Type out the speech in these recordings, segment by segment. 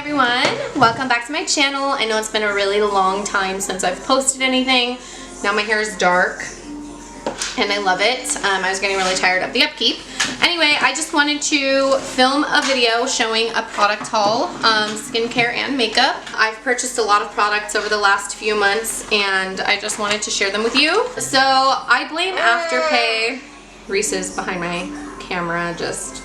everyone, welcome back to my channel. I know it's been a really long time since I've posted anything. Now my hair is dark and I love it. I was getting really tired of the upkeep. Anyway, I just wanted to film a video showing a product haul, skincare and makeup. I've purchased a lot of products over the last few months and I just wanted to share them with you. So I blame Afterpay. Reese is behind my camera just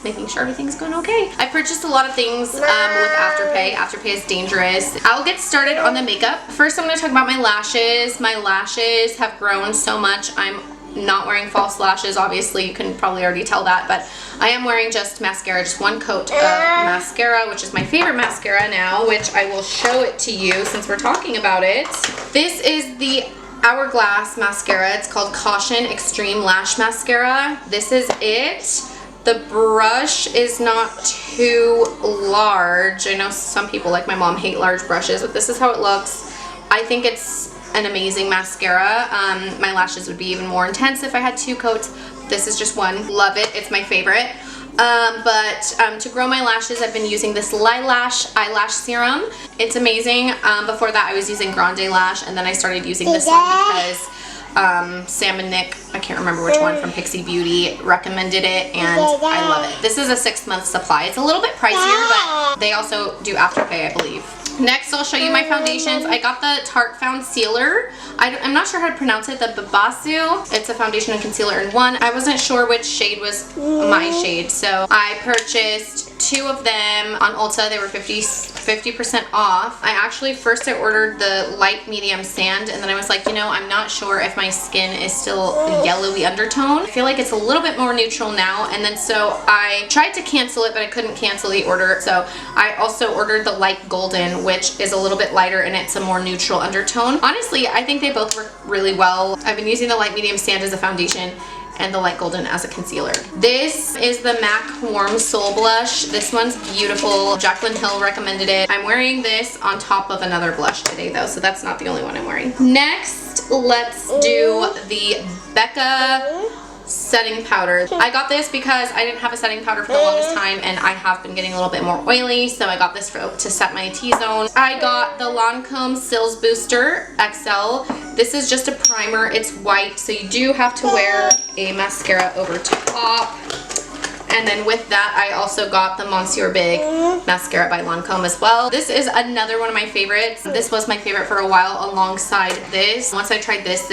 making sure everything's going okay. I purchased a lot of things with Afterpay. Afterpay is dangerous. I'll get started on the makeup. First, I'm going to talk about my lashes. My lashes have grown so much. I'm not wearing false lashes. Obviously, you can probably already tell that, but I am wearing just mascara, just one coat of mascara, which is my favorite mascara now, which I will show it to you since we're talking about it. This is the Hourglass mascara. It's called Caution Extreme Lash Mascara. This is it. The brush is not too large. I know some people like my mom hate large brushes, but this is how it looks. I think it's an amazing mascara. My lashes would be even more intense if I had two coats. This is just one. Love it. It's my favorite. To grow my lashes, I've been using this Lilac eyelash serum. It's amazing. Before that, I was using Grande Lash, and then I started using this one because Sam and Nick, I can't remember which one, from Pixie Beauty recommended it, and I love it. This is a 6-month supply. It's a little bit pricier, but they also do Afterpay, I believe. Next, I'll show you my foundations. I got the Tarte Concealer. I'm not sure how to pronounce it, the Babasu. It's a foundation and concealer in one. I wasn't sure which shade was my shade, so I purchased 2 of them on Ulta. They were 50% off. I ordered the light medium sand, and then I was like, you know, I'm not sure if my skin is still a yellowy undertone. I feel like it's a little bit more neutral now, and then so I tried to cancel it, but I couldn't cancel the order, so I also ordered the light golden, which is a little bit lighter and it's a more neutral undertone. Honestly, I think they both work really well. I've been using the light medium sand as a foundation and the light golden as a concealer. This is the MAC Warm Soul Blush. This one's beautiful. Jaclyn Hill recommended it. I'm wearing this on top of another blush today though, so that's not the only one I'm wearing. Next, let's do the Becca setting powder. I got this because I didn't have a setting powder for the longest time and I have been getting a little bit more oily, so I got this to set my T-zone. I got the Lancome Sills Booster XL. This is just a primer. It's white, so you do have to wear a mascara over top. And then with that, I also got the Monsieur Big mascara by Lancome as well. This is another one of my favorites. This was my favorite for a while alongside this. Once I tried this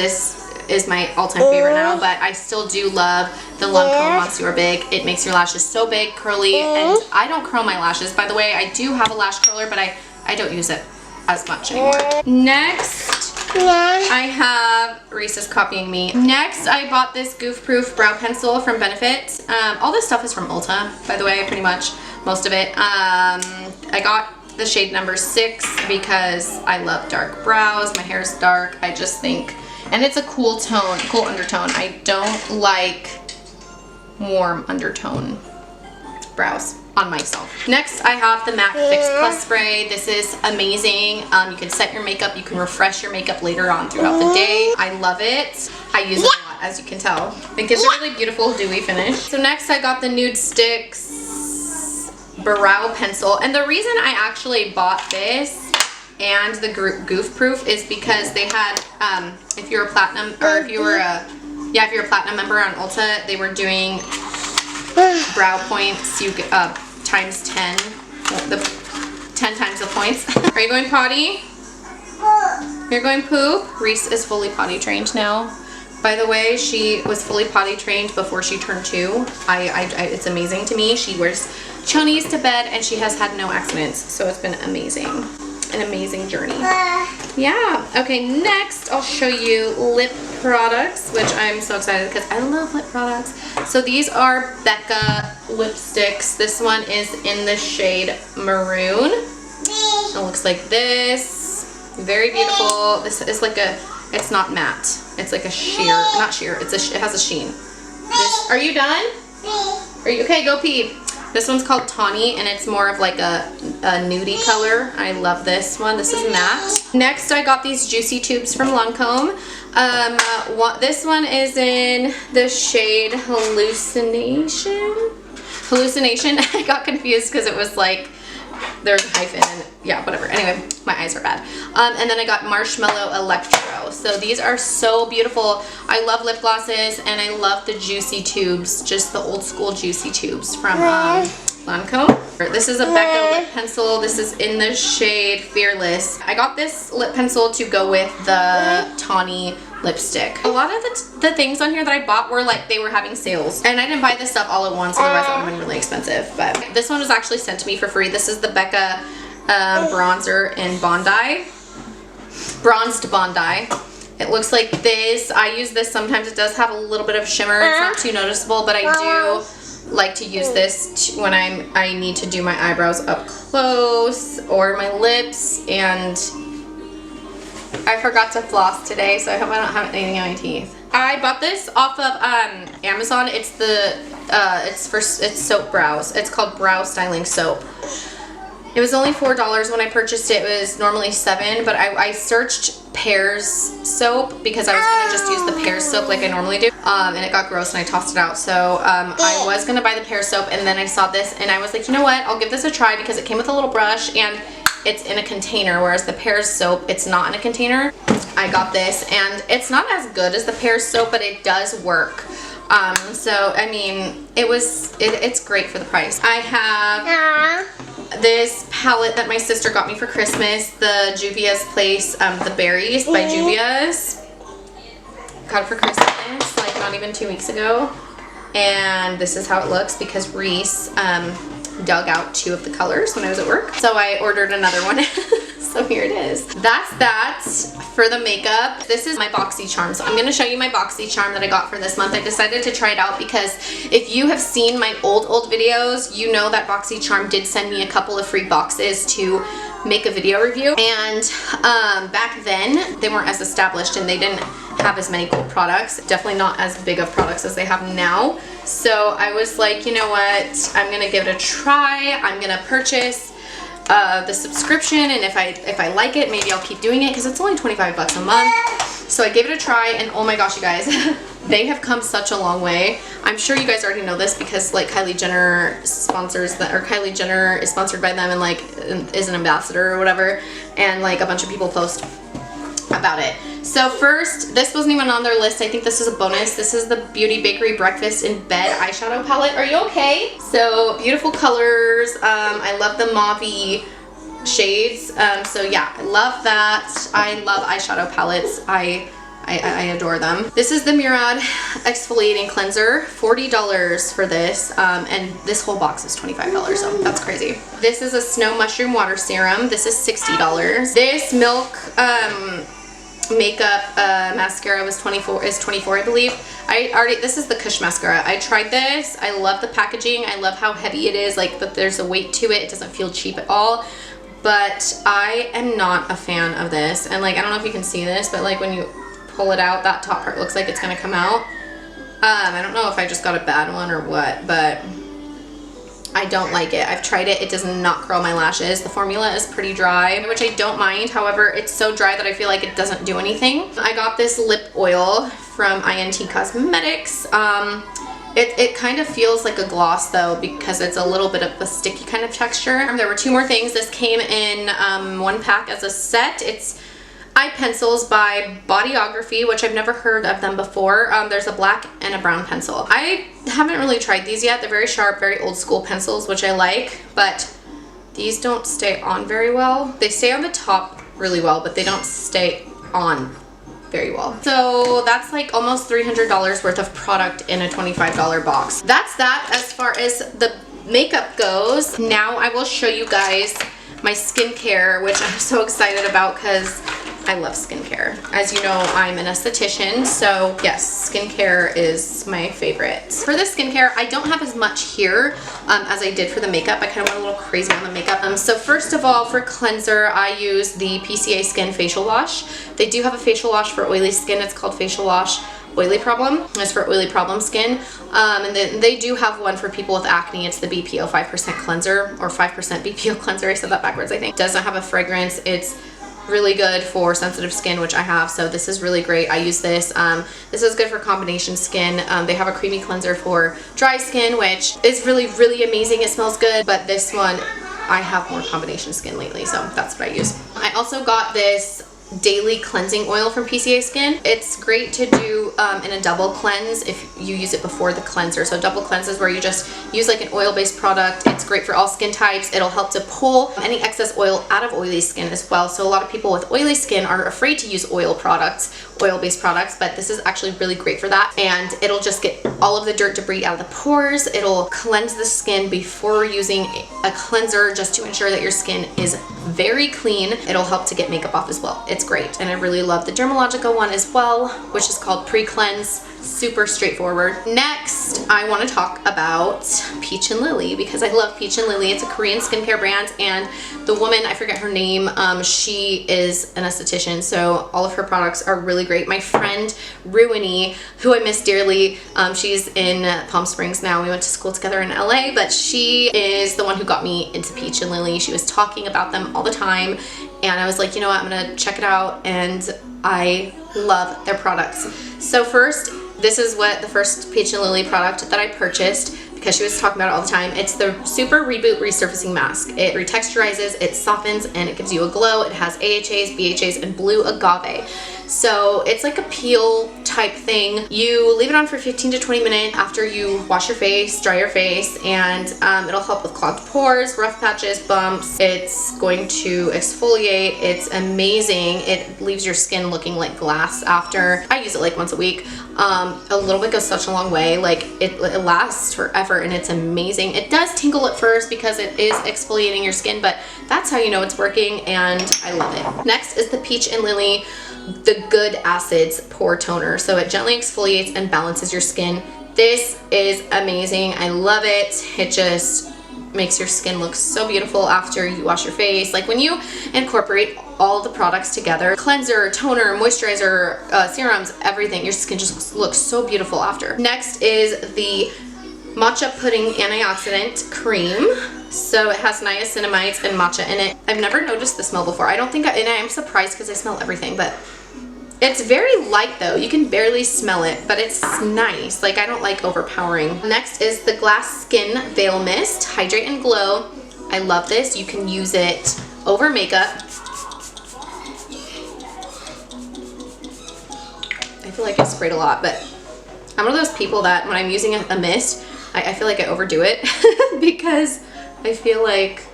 is my all-time favorite now, but I still do love the Lancome Monsieur Big. It makes your lashes so big, curly, and I don't curl my lashes. By the way, I do have a lash curler, but I don't use it as much anymore. Next, I have, Reese is copying me. Next, I bought this Goof Proof brow pencil from Benefit. All this stuff is from Ulta, by the way, pretty much, most of it. I got the shade number 6 because I love dark brows. My hair is dark. I just think, and it's a cool tone, cool undertone. I don't like warm undertone brows on myself. Next, I have the MAC Fix Plus Spray. This is amazing. You can set your makeup, you can refresh your makeup later on throughout the day. I love it. I use it a lot, as you can tell. It gives a really beautiful dewy finish. So next, I got the Nudestix brow pencil, and the reason I actually bought this and the Goof Proof is because they had, if you're a platinum, or if you're a platinum member on Ulta, they were doing brow points, you get times 10, 10 times the points. Are you going potty? You're going poop? Reese is fully potty trained now. By the way, she was fully potty trained before she turned 2. It's amazing to me. She wears chonies to bed and she has had no accidents, so it's been amazing. An amazing journey. Yeah. Okay, next I'll show you lip products, which I'm so excited because I love lip products. So these are Becca Lipsticks. This one is in the shade Maroon. It looks like this. Very beautiful. This is like a, it's not matte. It's like a sheer, not sheer, it has a sheen. Are you done? Are you, okay, go pee. This one's called Tawny, and it's more of like a nudie color. I love this one. This is matte. Next, I got these Juicy Tubes from Lancome. This one is in the shade Hallucination. I got confused because it was like there's a hyphen and yeah, whatever. Anyway, my eyes are bad. And then I got Marshmallow Electro. So these are so beautiful. I love lip glosses and I love the juicy tubes, just the old school juicy tubes from Lancome. This is a Becca lip pencil. This is in the shade Fearless. I got this lip pencil to go with the Tawny lipstick. A lot of the things on here that I bought were like they were having sales, and I didn't buy this stuff all at once, otherwise that would have been really expensive. But this one was actually sent to me for free. This is the Becca bronzer in Bondi, bronzed Bondi. It looks like this. I use this sometimes. It does have a little bit of shimmer. It's not too noticeable, but I do like to use this when I need to do my eyebrows up close or my lips. And I forgot to floss today, so I hope I don't have anything on my teeth. I bought this off of Amazon. It's the it's soap brows. It's called Brow Styling Soap. It was only $4 when I purchased it. It was normally $7, but I searched Pears soap because I was gonna just use the Pears soap like I normally do, and it got gross and I tossed it out. So I was gonna buy the Pears soap, and then I saw this and I was like, you know what? I'll give this a try because it came with a little brush and it's in a container, whereas the Pears soap, it's not in a container. I got this and it's not as good as the Pears soap, but it does work. So I mean, it's great for the price. I have this palette that my sister got me for Christmas, the Juvia's Place, the Berries by Juvia's. Got it for Christmas, like not even 2 weeks ago. And this is how it looks because Reese dug out 2 of the colors when I was at work. So I ordered another one. So here it is. That's that for the makeup. This is my Boxycharm. So I'm going to show you my Boxycharm that I got for this month. I decided to try it out because if you have seen my old videos, you know that Boxycharm did send me a couple of free boxes to make a video review. And back then, they weren't as established and they didn't have as many cool products. Definitely not as big of products as they have now. So I was like, you know what? I'm going to give it a try. I'm going to purchase the subscription, and if I like it, maybe I'll keep doing it because it's only 25 bucks a month. So I gave it a try, and oh my gosh, you guys, they have come such a long way. I'm sure you guys already know this because like Kylie Jenner sponsors that, or Kylie Jenner is sponsored by them and like is an ambassador or whatever, and like a bunch of people post about it. So first, this wasn't even on their list. I think this is a bonus. This is the Beauty Bakery Breakfast in Bed eyeshadow palette. Are you okay? So beautiful colors. I love the mauve-y shades. So yeah, I love that. I love eyeshadow palettes. I adore them. This is the Mirad Exfoliating Cleanser. $40 for this, and this whole box is $25, so that's crazy. This is a Snow Mushroom Water Serum. This is $60. This Milk makeup mascara was 24 I believe. This is the Kush mascara. I tried this. I love the packaging. I love how heavy it is, like, but there's a weight to it. It doesn't feel cheap at all. But I am not a fan of this. And like, I don't know if you can see this, but like when you pull it out, that top part looks like it's gonna come out. I don't know if I just got a bad one or what, but I don't like it. I've tried it. It does not curl my lashes. The formula is pretty dry, which I don't mind. However, it's so dry that I feel like it doesn't do anything. I got this lip oil from INT Cosmetics. It kind of feels like a gloss though because it's a little bit of a sticky kind of texture. There were 2 more things. This came in 1 pack as a set. It's eye pencils by Audiography, which I've never heard of them before. There's a black and a brown pencil. I haven't really tried these yet. They're very sharp, very old school pencils, which I like, but these don't stay on very well. They stay on the top really well, but they don't stay on very well. So that's like almost $300 worth of product in a $25 box. That's that as far as the makeup goes. Now I will show you guys my skincare, which I'm so excited about because I love skincare. As you know, I'm an esthetician, so yes, skincare is my favorite. For the skincare, I don't have as much here as I did for the makeup. I kind of went a little crazy on the makeup. So first of all, for cleanser, I use the Pca Skin facial wash. They do have a facial wash for oily skin. It's called Facial Wash Oily Problem. It's for oily problem skin. And then they do have one for people with acne. It's the BPO 5% cleanser, or 5% BPO cleanser. I said that backwards, I think. It doesn't have a fragrance. It's really good for sensitive skin, which I have, so this is really great. I use this. This is good for combination skin. They have a creamy cleanser for dry skin, which is really, really amazing. It smells good, but this one I have more combination skin lately, so that's what I use. I also got this daily cleansing oil from Pca Skin. It's great to do in a double cleanse if you use it before the cleanser. So double cleanse is where you just use like an oil-based product. It's great for all skin types. It'll help to pull any excess oil out of oily skin as well. So a lot of people with oily skin are afraid to use oil-based products, but this is actually really great for that. And it'll just get all of the dirt, debris out of the pores. It'll cleanse the skin before using a cleanser, just to ensure that your skin is very clean. It'll help to get makeup off as well. It's great. And I really love the Dermalogica one as well, which is called Pre-Cleanse. Super straightforward. Next, I want to talk about Peach and Lily, because I love Peach and Lily. It's a Korean skincare brand, and the woman, I forget her name, she is an esthetician, so all of her products are really great. My friend Ruini, who I miss dearly, she's in Palm Springs now. We went to school together in LA, but she is the one who got me into Peach and Lily. She was talking about them all the time, and I was like, you know what, I'm gonna check it out, and I love their products. So first, this is what the first Peach and Lily product that I purchased, because she was talking about it all the time. It's the Super Reboot Resurfacing Mask. It retexturizes, it softens, and it gives you a glow. It has AHAs, BHAs, and blue agave. So it's like a peel type thing. You leave it on for 15 to 20 minutes after you wash your face, dry your face, and it'll help with clogged pores, rough patches, bumps. It's going to exfoliate. It's amazing. It leaves your skin looking like glass after. I use it like once a week. A little bit goes such a long way. Like it lasts forever, and it's amazing. It does tingle at first because it is exfoliating your skin, but that's how you know it's working, and I love it. Next is the Peach and Lily The Good Acids Pore Toner. So it gently exfoliates and balances your skin. This is amazing. I love it. It just makes your skin look so beautiful after you wash your face. Like when you incorporate all the products together, cleanser, toner, moisturizer, serums, everything, your skin just looks so beautiful after. Next is the Matcha Pudding Antioxidant Cream. So it has niacinamides and matcha in it. I've never noticed the smell before. I don't think, and I'm surprised because I smell everything, but it's very light though. You can barely smell it, but it's nice. Like I don't like overpowering. Next is the Glass Skin Veil Mist, Hydrate and Glow. I love this. You can use it over makeup. I feel like I sprayed a lot, but I'm one of those people that when I'm using a mist, I feel like I overdo it because I feel like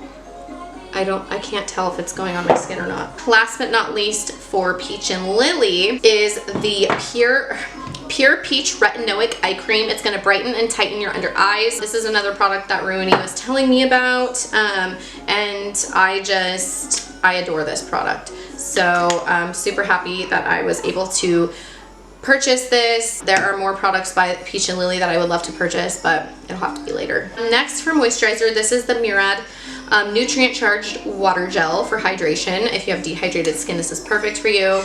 I can't tell if it's going on my skin or not. Last but not least for Peach and Lily is the Pure Peach Retinoic Eye Cream. It's going to brighten and tighten your under eyes. This is another product that Ruini was telling me about, and I adore this product. So I'm super happy that I was able to purchase this. There are more products by Peach and Lily that I would love to purchase, but it'll have to be later. Next, for moisturizer, this is the Mirad Nutrient Charged Water Gel for hydration. If you have dehydrated skin, this is perfect for you.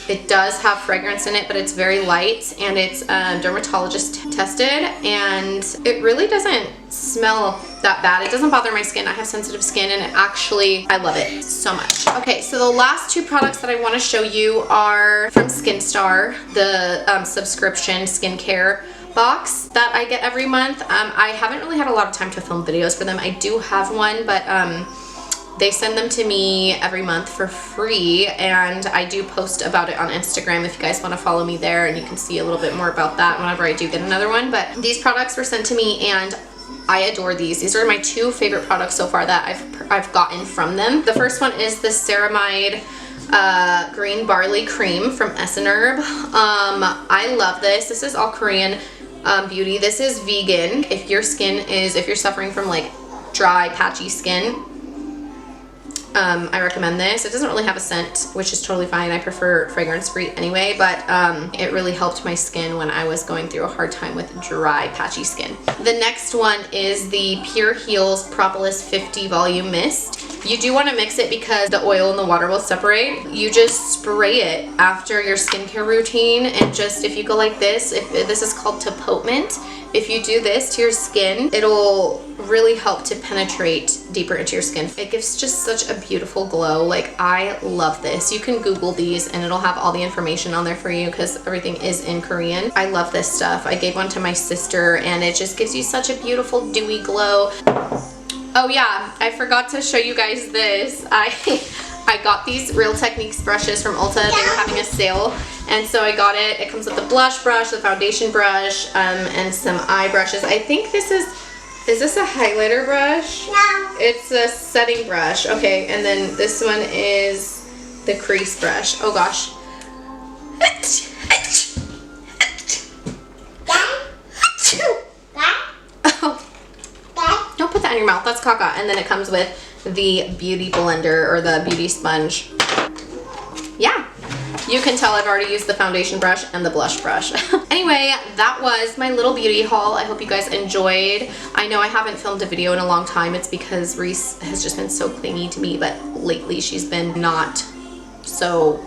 It does have fragrance in it, but it's very light, and it's dermatologist tested, and it really doesn't smell that bad. It doesn't bother my skin. I have sensitive skin, and I love it so much. Okay, so the last two products that I want to show you are from SkinStar, the subscription skincare box that I get every month. I haven't really had a lot of time to film videos for them. I do have one, but they send them to me every month for free, and I do post about it on Instagram if you guys want to follow me there, and you can see a little bit more about that whenever I do get another one. But these products were sent to me, and I adore these. These are my two favorite products so far that I've gotten from them. The first one is the Ceramide Green Barley Cream from Herb. I love this. This is all Korean beauty. This is vegan. If you're suffering from like dry, patchy skin, I recommend this. It doesn't really have a scent, which is totally fine. I prefer fragrance-free anyway, but it really helped my skin when I was going through a hard time with dry, patchy skin. The next one is the Pure Heals Propolis 50 Volume Mist. You do want to mix it because the oil and the water will separate. You just spray it after your skincare routine, and just if you go like this, this is called Propolis. If you do this to your skin, it'll really help to penetrate deeper into your skin. It gives just such a beautiful glow. Like, I love this. You can Google these and it'll have all the information on there for you because everything is in Korean. I love this stuff. I gave one to my sister, and it just gives you such a beautiful dewy glow. Oh yeah, I forgot to show you guys this. I got these Real Techniques brushes from Ulta. They were having a sale, and so I got it. It comes with the blush brush, the foundation brush, and some eye brushes. I think this is this a highlighter brush? No. It's a setting brush. Okay, and then this one is the crease brush. Oh gosh. Oh. Don't put that in your mouth. That's caca. And then it comes with the beauty blender or the beauty sponge. Yeah, you can tell I've already used the foundation brush and the blush brush. Anyway, that was my little beauty haul. I hope you guys enjoyed. I know I haven't filmed a video in a long time. It's because Reese has just been so clingy to me, but lately she's been not so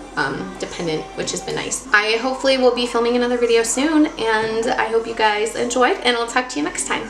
dependent, which has been nice. I hopefully will be filming another video soon, and I hope you guys enjoyed, and I'll talk to you next time.